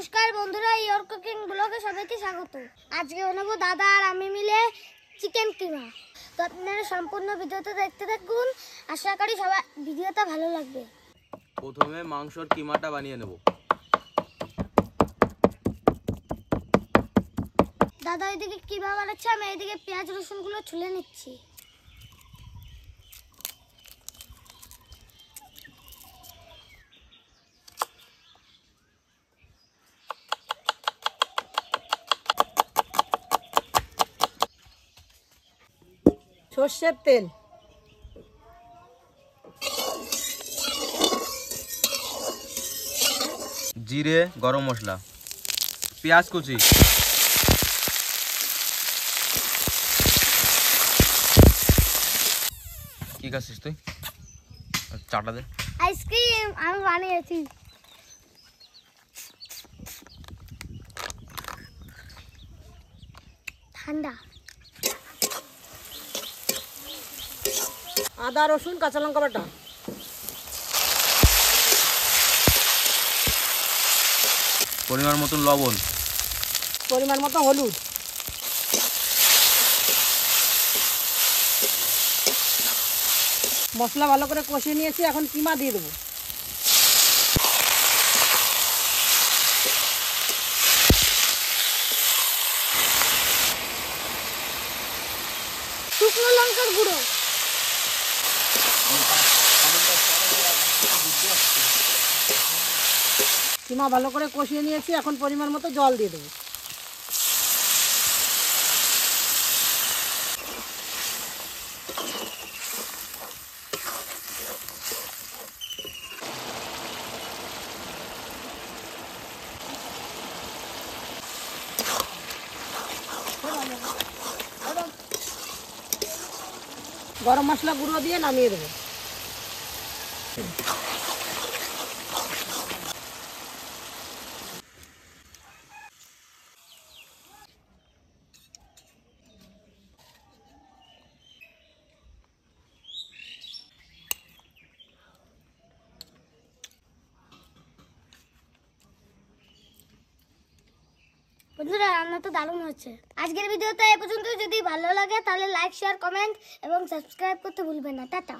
নমস্কার বন্ধুরা, your cooking ব্লগে সবাইকে স্বাগত। আজকে বানাবো দাদা আর আমি মিলে চিকেন কিমা। তো আপনারা সম্পূর্ণ ভিডিওটা দেখতে থাকুন, আশা করি সবার ভিডিওটা ভালো লাগবে। প্রথমে মাংসর কিমাটা বানিয়ে নেব। দাদা এদিকে কিমা বানাচ্ছে, আমি এদিকে পেঁয়াজ রসুনগুলো ছুলে নিচ্ছি। সর্ষের তেল, জিরে, গরম মশলা, পেঁয়াজ কুচি, কি খাচ্ছিস তুই? চাটা দে। আইসক্রিম আমি বানিয়েছি। ঠান্ডা। আদা রসুন কাঁচা লঙ্কা বাটা, পরিমাণ মতন লবণ, পরিমাণ মতো হলুদ, মশলা ভালো করে কষিয়ে নিয়েছি। এখন কিমা দিয়ে দেবো। শুকনো লঙ্কার গুঁড়ো, কিমা ভালো করে কষিয়ে নিয়েছি। এখন পরিমাণ মতো জল দিয়ে দেবো। গরম মশলা গুঁড়ো দিয়ে নামিয়ে দেবো। বন্ধুরা রান্না তো দারুণ হচ্ছে। আজকের ভিডিওটা এ পর্যন্ত। যদি ভালো লাগে তাহলে লাইক, শেয়ার, কমেন্ট এবং সাবস্ক্রাইব করতে ভুলবেন না। টাটা।